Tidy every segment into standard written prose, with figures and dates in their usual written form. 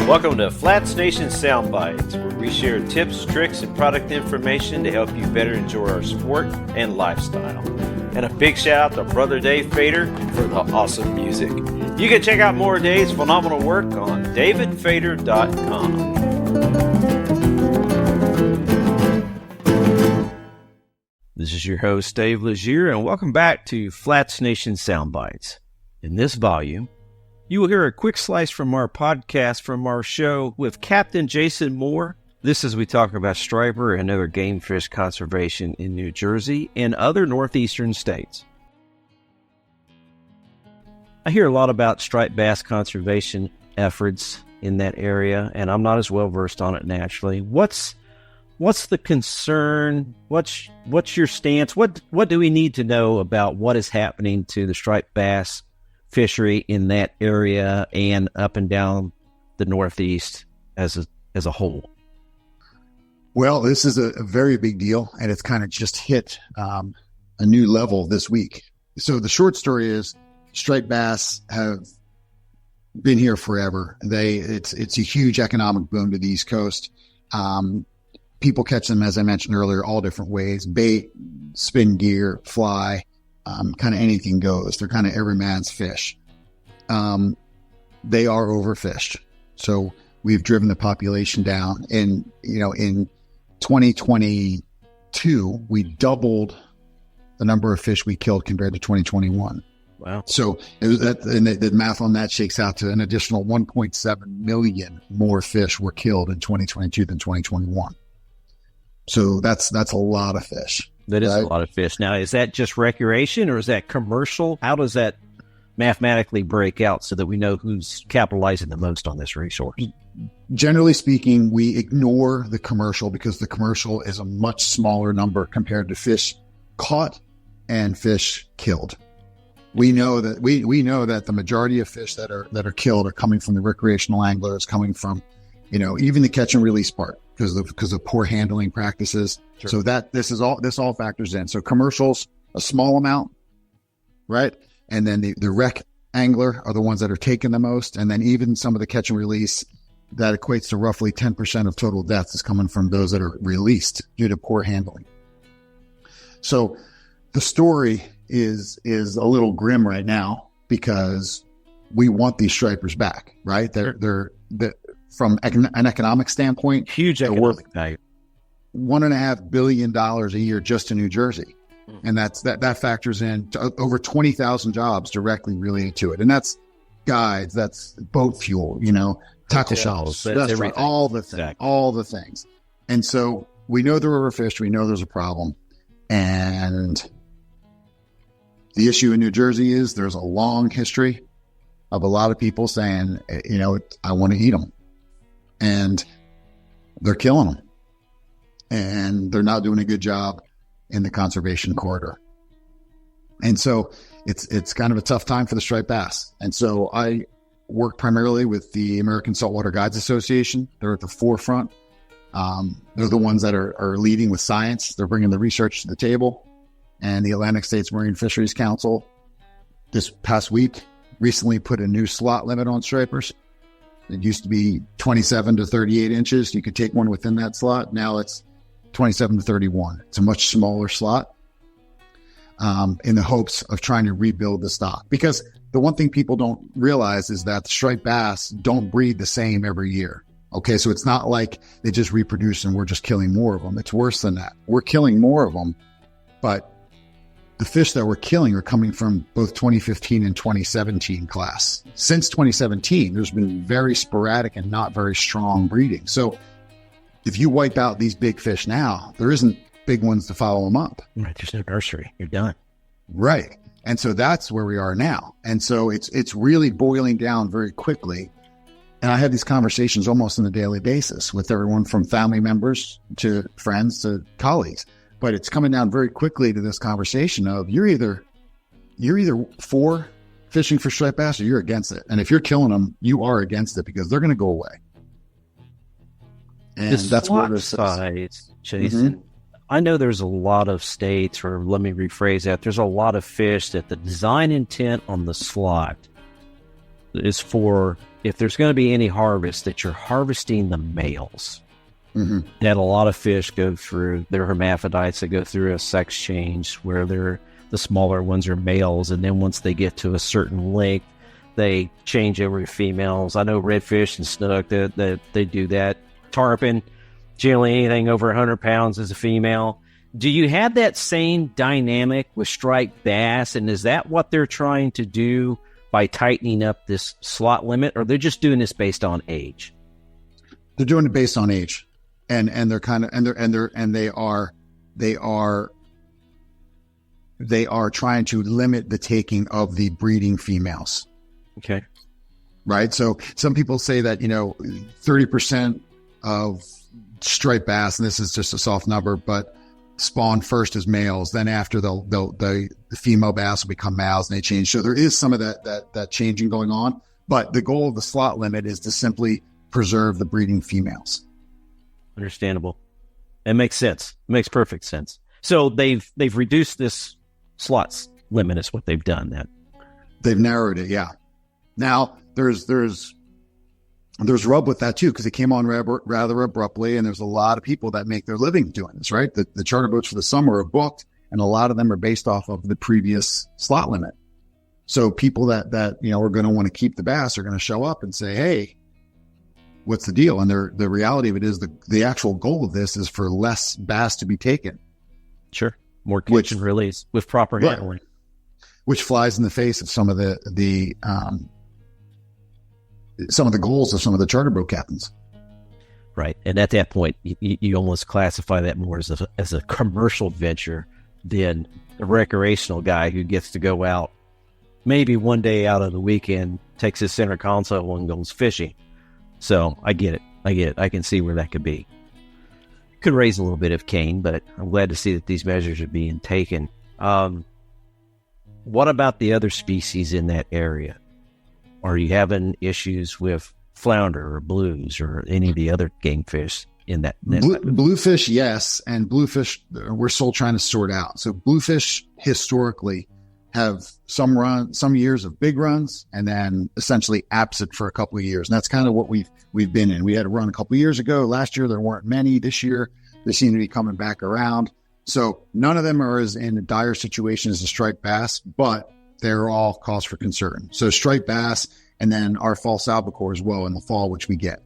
Welcome to Flats Nation Soundbites, where we share tips, tricks, and product information to help you better enjoy our sport and lifestyle. And a big shout out to Brother Dave Fader for the awesome music. You can check out more of Dave's phenomenal work on davidfader.com. This is your host, Dave Legier, and welcome back to Flats Nation Soundbites. In this volume, you will hear a quick slice from our podcast from our show with Captain Jason Moore. This is we talk about striper and other game fish conservation in New Jersey and other northeastern states. I hear a lot about striped bass conservation efforts in that area, and I'm not as well versed on it naturally. What's the concern? What's your stance? What do we need to know about what is happening to the striped bass fishery in that area and up and down the Northeast as a whole? Well, this is a very big deal, and it's kind of just hit a new level this week. So the short story is striped bass have been here forever. It's a huge economic boom to the East Coast. People catch them, as I mentioned earlier, all different ways: bait, spin gear, fly. Kind of anything goes. They're kind of every man's fish. They are overfished. So we've driven the population down. And, in 2022, we doubled the number of fish we killed compared to 2021. Wow. So the math on that shakes out to an additional 1.7 million more fish were killed in 2022 than 2021. So that's a lot of fish. That is right? A lot of fish. Now, is that just recreation or is that commercial? How does that mathematically break out so that we know who's capitalizing the most on this resource? Generally speaking, we ignore the commercial because the commercial is a much smaller number compared to fish caught and fish killed. We know that the majority of fish that are killed are coming from the recreational anglers, coming from, even the catch and release part because of poor handling practices. Sure. So this all factors in. So commercials, a small amount, right? And then the rec angler are the ones that are taking the most. And then even some of the catch and release, that equates to roughly 10% of total deaths is coming from those that are released due to poor handling. So the story is a little grim right now because we want these stripers back, right? They're from an economic standpoint, huge economic value. $1.5 billion a year just in New Jersey. And that factors in to over 20,000 jobs directly related to it. And that's guides, that's boat fuel, tackle shops, restaurant, all the things. And so we know they're overfished. We know there's a problem. And the issue in New Jersey is there's a long history of a lot of people saying, I want to eat them. And they're killing them. And they're not doing a good job in the conservation corridor. And so it's kind of a tough time for the striped bass. And so I work primarily with the American Saltwater Guides Association. They're at the forefront. They're the ones that are leading with science. They're bringing the research to the table. And the Atlantic States Marine Fisheries Council this past week recently put a new slot limit on stripers. It used to be 27 to 38 inches. You could take one within that slot. Now it's 27 to 31. It's a much smaller slot in the hopes of trying to rebuild the stock. Because the one thing people don't realize is that the striped bass don't breed the same every year. Okay, so it's not like they just reproduce and we're just killing more of them. It's worse than that. We're killing more of them, but the fish that we're killing are coming from both 2015 and 2017 class. Since 2017, there's been very sporadic and not very strong breeding. So if you wipe out these big fish now, there isn't big ones to follow them up. Right, there's no nursery. You're done. Right. And so that's where we are now. And so it's really boiling down very quickly. And I have these conversations almost on a daily basis with everyone from family members to friends to colleagues. But it's coming down very quickly to this conversation of you're either for fishing for striped bass or you're against it. And if you're killing them, you are against it because they're going to go away. And that's what it is. Jason, I know there's a lot of states, or let me rephrase that, there's a lot of fish that the design intent on the slot is for if there's going to be any harvest, that you're harvesting the males. Mm-hmm. That a lot of fish go through, they're hermaphrodites that go through a sex change where the smaller ones are males, and then once they get to a certain length, they change over to females. I know redfish and snook that they do that. Tarpon, generally anything over 100 pounds is a female. Do you have that same dynamic with striped bass, and is that what they're trying to do by tightening up this slot limit, or they're just doing this based on age? They're doing it based on age, and they're kind of and they are trying to limit the taking of the breeding females. Okay. Right. So some people say that 30% of striped bass, and this is just a soft number, but spawn first as males. Then after the female bass will become males, and they change. So there is some of that changing going on. But the goal of the slot limit is to simply preserve the breeding females. Understandable. It makes sense. It makes perfect sense. So they've reduced this slots limit is what they've done. That they've narrowed it. Yeah. Now there's rub with that too, because it came on rather abruptly, and there's a lot of people that make their living doing this, right? The charter boats for the summer are booked, and a lot of them are based off of the previous slot limit. So people that are going to want to keep the bass are going to show up and say, "Hey, what's the deal?" And the reality of it is the actual goal of this is for less bass to be taken. Sure, more catch and release with proper handling, which flies in the face of some of the goals of some of the charter boat captains. Right. And at that point, you almost classify that more as a commercial venture than a recreational guy who gets to go out maybe one day out of the weekend, takes his center console and goes fishing. So I get it. I can see where that could be. Could raise a little bit of cane, but I'm glad to see that these measures are being taken. What about the other species in that area? Are you having issues with flounder or blues or any of the other game fish in that? Bluefish, yes. And bluefish, we're still trying to sort out. So bluefish historically have some years of big runs and then essentially absent for a couple of years. And that's kind of what we've been in. We had a run a couple of years ago. Last year, there weren't many. This year, they seem to be coming back around. So none of them are as in a dire situation as the striped bass, but they're all cause for concern. So striped bass and then our false albacore as well in the fall, which we get.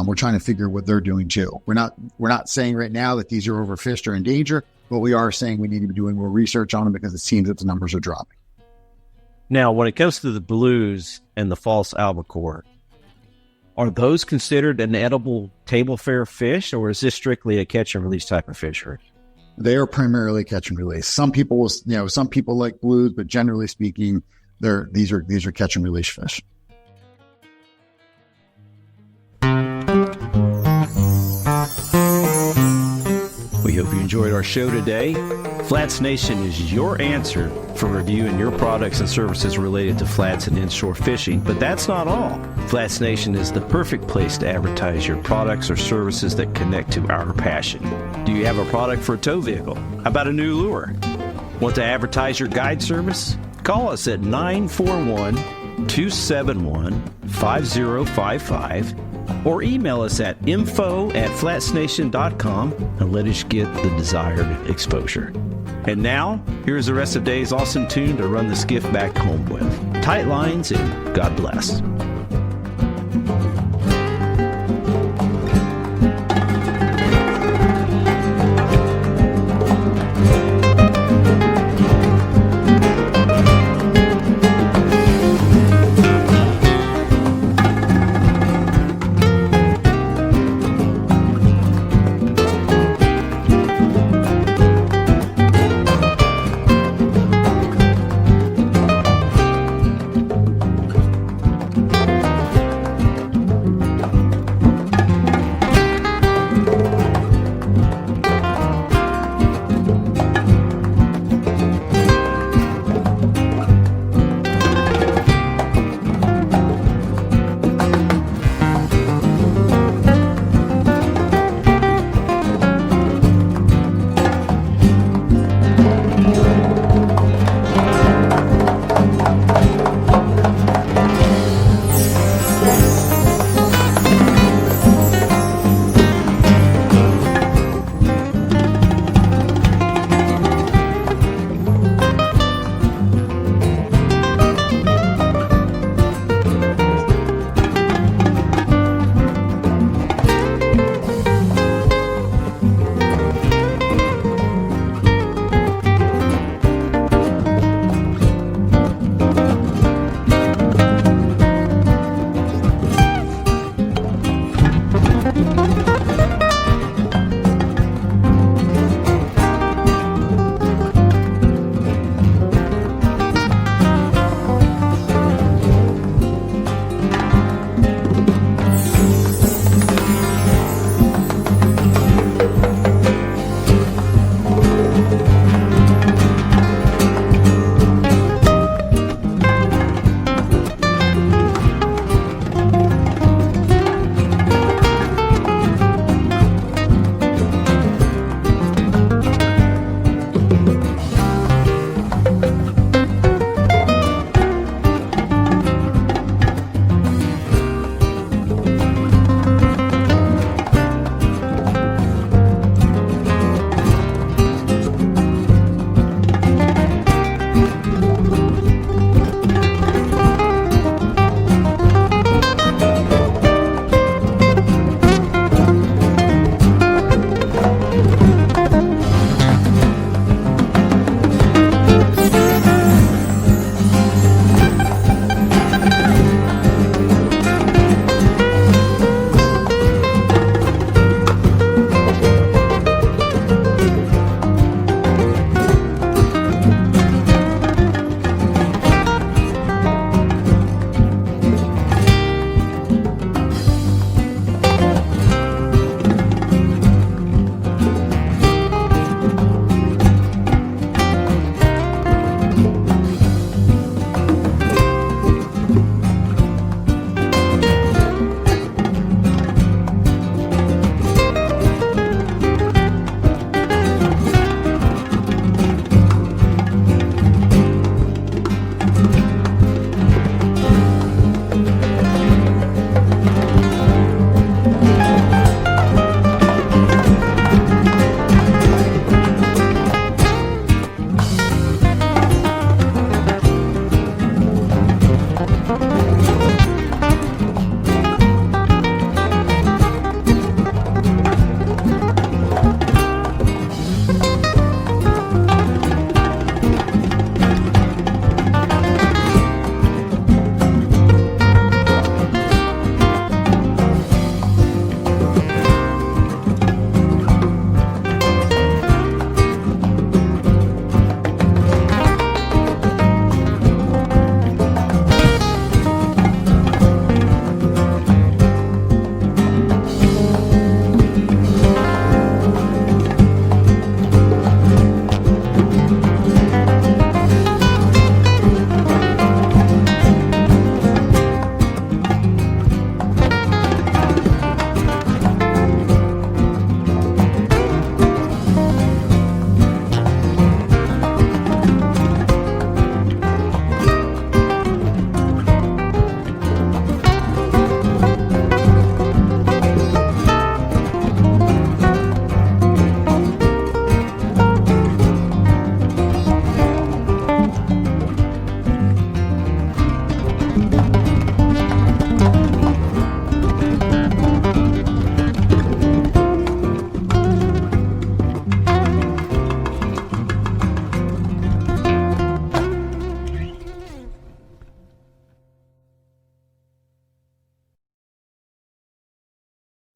We're trying to figure what they're doing too. We're not saying right now that these are overfished or in danger, but we are saying we need to be doing more research on them because it seems that the numbers are dropping. Now, when it comes to the blues and the false albacore, are those considered an edible table fare fish, or is this strictly a catch and release type of fishery? They are primarily catch and release. Some people like blues, but generally speaking, these are catch and release fish. We hope you enjoyed our show today. Flats Nation is your answer for reviewing your products and services related to flats and inshore fishing, but that's not all. Flats Nation is the perfect place to advertise your products or services that connect to our passion. Do you have a product for a tow vehicle? How about a new lure? Want to advertise your guide service? Call us at 941-271-5055 or email us at info@flatsnation.com and let us get the desired exposure. And now, here's the rest of Dave's awesome tune to run the skiff back home with. Tight lines and God bless.